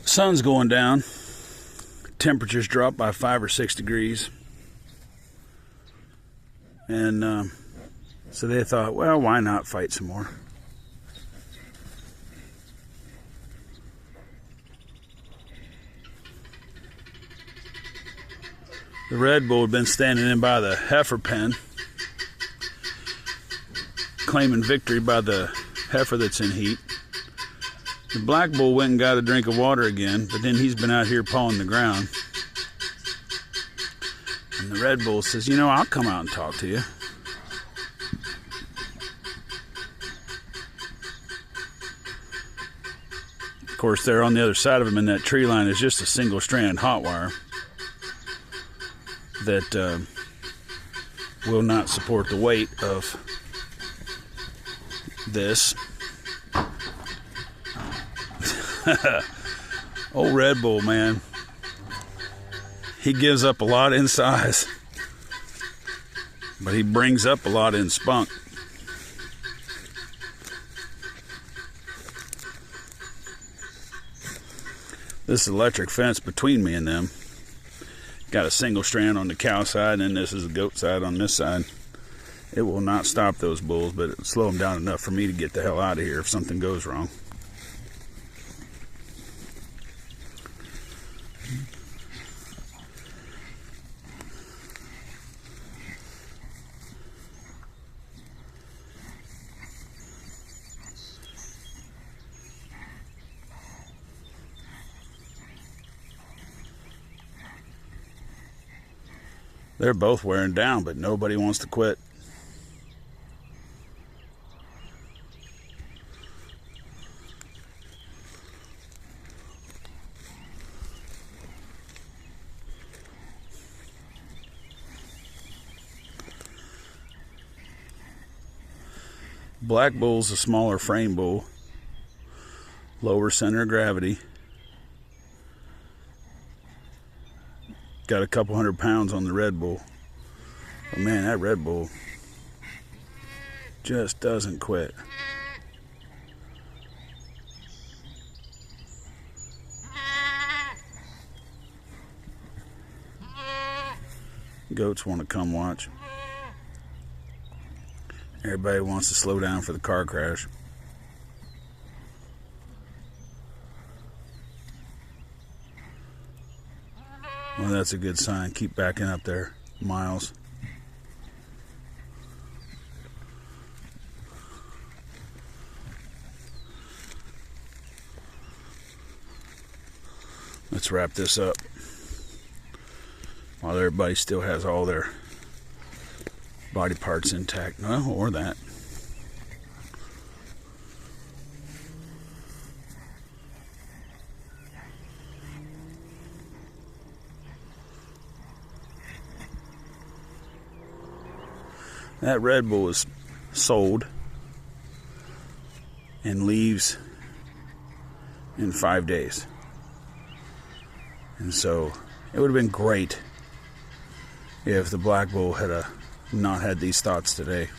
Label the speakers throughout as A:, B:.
A: Sun's going down. Temperatures drop by 5 or 6 degrees. And so they thought, well, why not fight some more? The Red Bull had been standing in by the heifer pen, claiming victory by the heifer that's in heat. The Black Bull went and got a drink of water again, but then he's been out here pawing the ground. And the Red Bull says, you know, I'll come out and talk to you. Of course, there on the other side of him in that tree line is just a single strand hot wire that will not support the weight of this. Old Red Bull, man. He gives up a lot in size, but he brings up a lot in spunk. This electric fence between me and them got a single strand on the cow side, and this is the goat side on this side. It will not stop those bulls, but it'll slow them down enough for me to get the hell out of here if something goes wrong. They're both wearing down, but nobody wants to quit. Black Bull's a smaller frame bull, lower center of gravity. Got a couple 100 pounds on the Red Bull. But man, that Red Bull just doesn't quit. Goats want to come watch. Everybody wants to slow down for the car crash. Well, that's a good sign. Keep backing up there, Miles. Let's wrap this up while everybody still has all their body parts intact. No, or that. That Red Bull is sold and leaves in 5 days. And so it would have been great if the Black Bull had not had these thoughts today.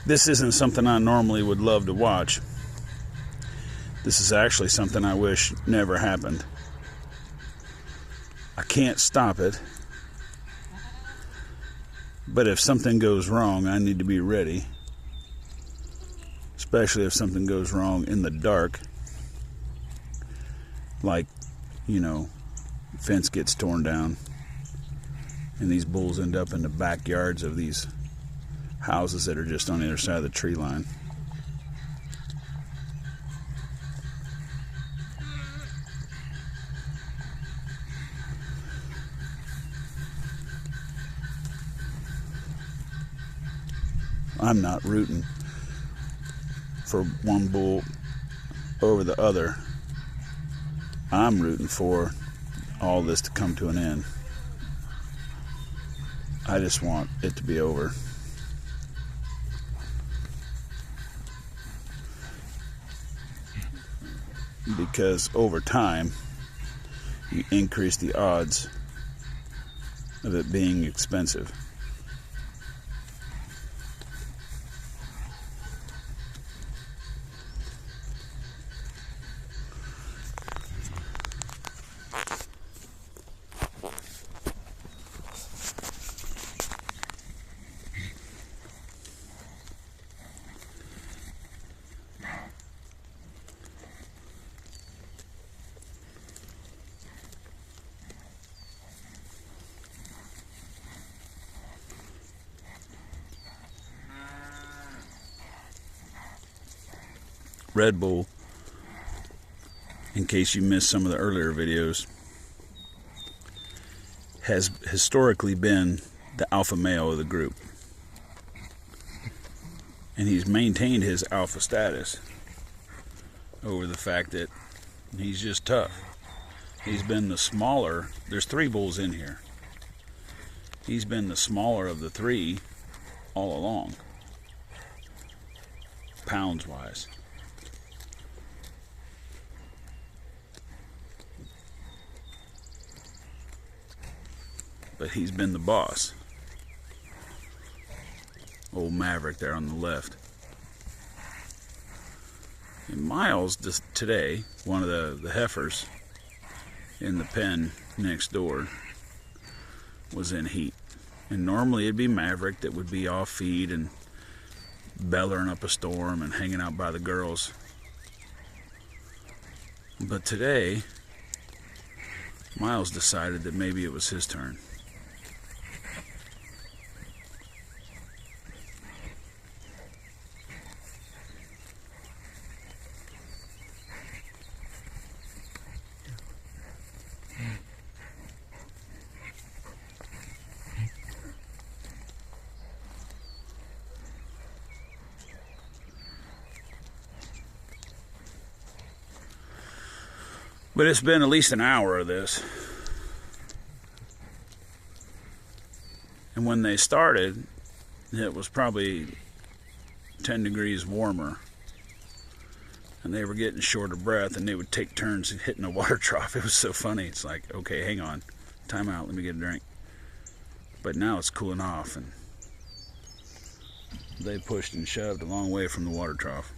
A: This isn't something I normally would love to watch. This is actually something I wish never happened. I can't stop it. But if something goes wrong, I need to be ready. Especially if something goes wrong in the dark. Like, you know, fence gets torn down and these bulls end up in the backyards of these houses that are just on the other side of the tree line. I'm not rooting for one bull over the other. I'm rooting for all this to come to an end. I just want it to be over. because over time you increase the odds of it being expensive. Red Bull, in case you missed some of the earlier videos, has historically been the alpha male of the group. And he's maintained his alpha status over the fact that he's just tough. He's been the smaller. There's 3 bulls in here. He's been the smaller of the 3 all along, pounds wise. But he's been the boss. Old Maverick there on the left. And Miles, just today, one of the heifers in the pen next door, was in heat. And normally it'd be Maverick that would be off feed and bellering up a storm and hanging out by the girls. But today, Miles decided that maybe it was his turn. But it's been at least an hour of this. And when they started, it was probably 10 degrees warmer. And they were getting short of breath, and they would take turns hitting a water trough. It was so funny. It's like, okay, hang on. Time out, let me get a drink. But now it's cooling off, and they pushed and shoved a long way from the water trough.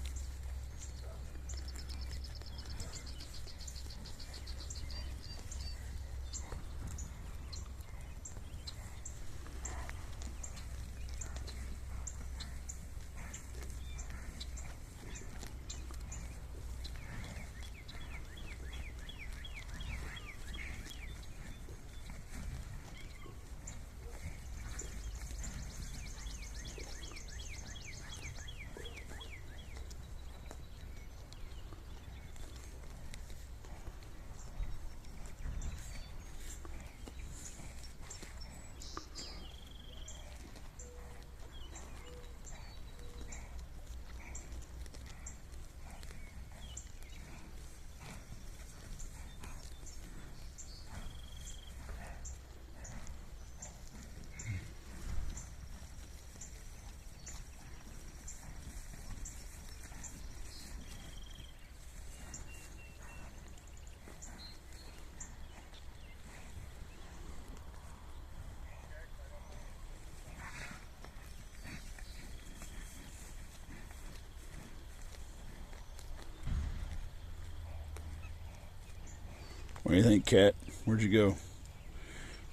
A: What do you think, Cat? Where'd you go?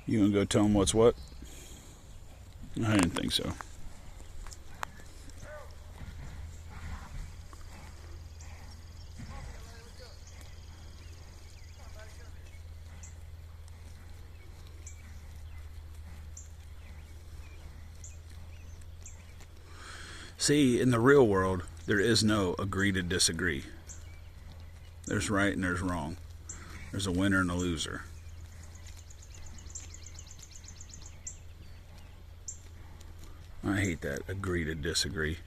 A: You gonna go tell them what's what? I didn't think so. See, in the real world, there is no agree to disagree. There's right and there's wrong. There's a winner and a loser. I hate that, agree to disagree.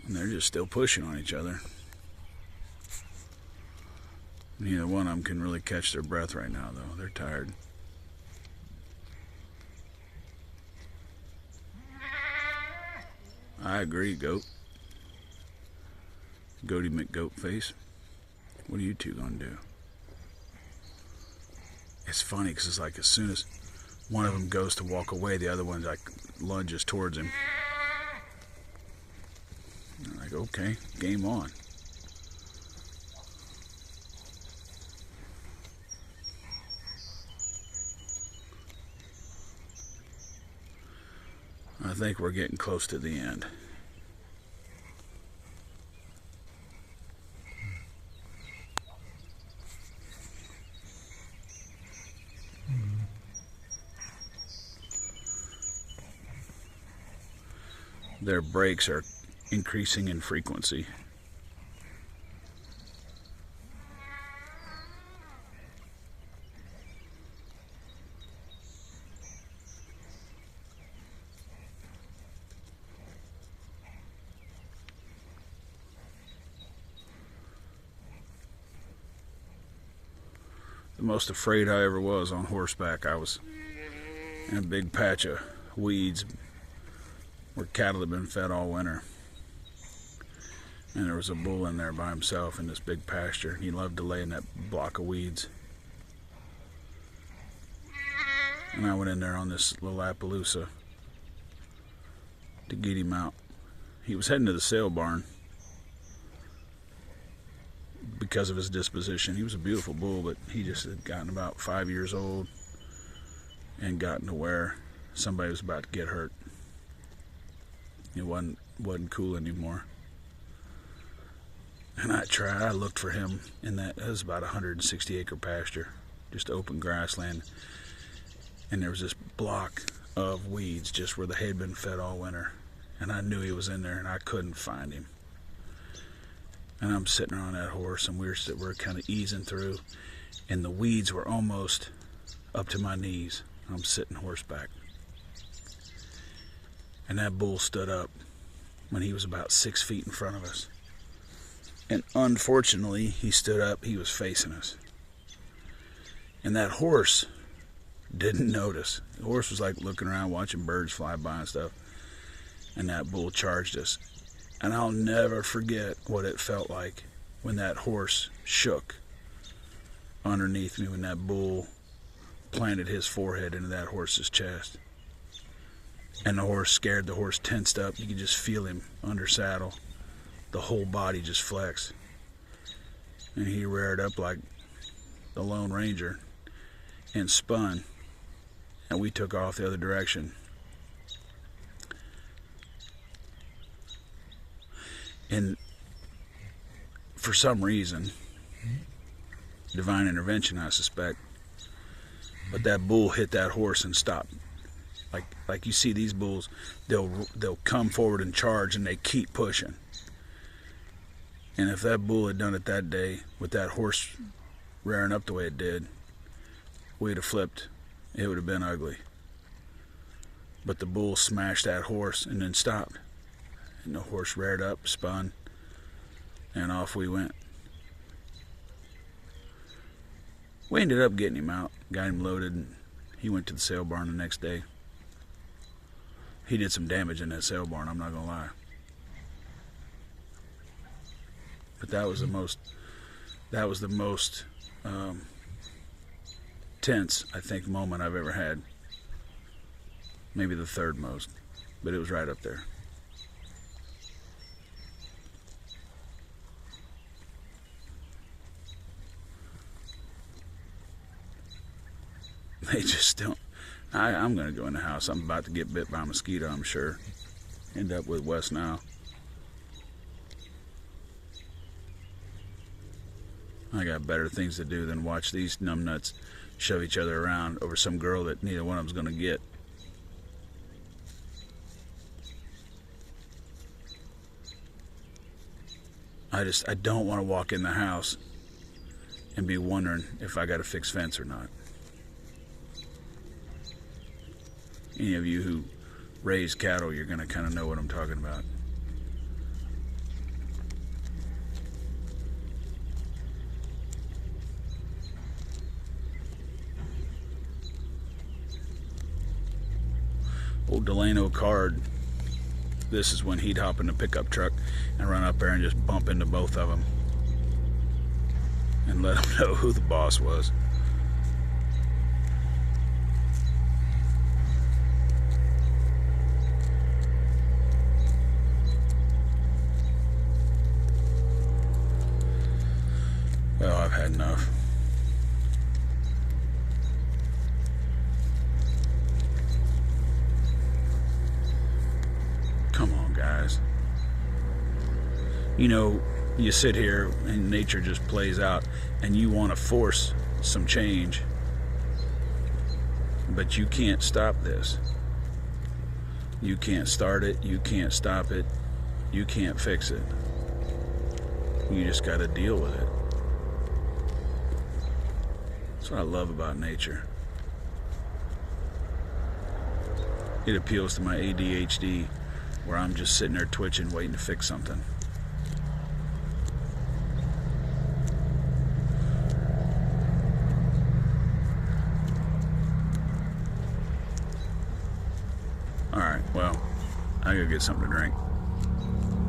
A: And they're just still pushing on each other. Neither one of them can really catch their breath right now, though. They're tired. I agree, goat. Goaty McGoat face. What are you two gonna do? It's funny because it's like as soon as one of them goes to walk away, the other one like lunges towards him. I'm like, okay, game on. I think we're getting close to the end. Their breaks are increasing in frequency. The most afraid I ever was on horseback, I was in a big patch of weeds where cattle had been fed all winter. And there was a bull in there by himself in this big pasture. He loved to lay in that block of weeds. And I went in there on this little Appaloosa to get him out. He was heading to the sale barn because of his disposition. He was a beautiful bull, but he just had gotten about 5 years old and gotten to where somebody was about to get hurt. It wasn't cool anymore. And I looked for him in that. It was about a 160-acre pasture, just open grassland. And there was this block of weeds just where the hay had been fed all winter. And I knew he was in there, and I couldn't find him. And I'm sitting on that horse, and we're kind of easing through, and the weeds were almost up to my knees. I'm sitting horseback. And that bull stood up when he was about 6 feet in front of us. And unfortunately, he stood up, he was facing us. And that horse didn't notice. The horse was like looking around, watching birds fly by and stuff. And that bull charged us. And I'll never forget what it felt like when that horse shook underneath me, when that bull planted his forehead into that horse's chest. And the horse scared, the horse tensed up. You could just feel him under saddle. The whole body just flexed. And he reared up like the Lone Ranger and spun. And we took off the other direction. And for some reason, divine intervention, I suspect, but that bull hit that horse and stopped. Like you see these bulls, they'll come forward and charge, and they keep pushing. And if that bull had done it that day with that horse rearing up the way it did, we'd have flipped. It would have been ugly. But the bull smashed that horse and then stopped. And the horse reared up, spun, and off we went. We ended up getting him out, got him loaded, and he went to the sale barn the next day. He did some damage in that sale barn, I'm not going to lie. But that was the most tense, I think, moment I've ever had. Maybe the third most, but it was right up there. They just don't. I'm going to go in the house. I'm about to get bit by a mosquito, I'm sure. End up with West Nile. I got better things to do than watch these numbnuts shove each other around over some girl that neither one of them's going to get. I don't want to walk in the house and be wondering if I got a fixed fence or not. Any of you who raise cattle, you're going to kind of know what I'm talking about. Old Delano card. this is when he'd hop in the pickup truck and run up there and just bump into both of them and let them know who the boss was. Well, I've had enough. Come on, guys. You know, you sit here and nature just plays out and you want to force some change, but you can't stop this. You can't start it, you can't stop it, you can't fix it. You just got to deal with it. That's what I love about nature. It appeals to my ADHD, where I'm just sitting there twitching, waiting to fix something. Alright, well, I gotta get something to drink.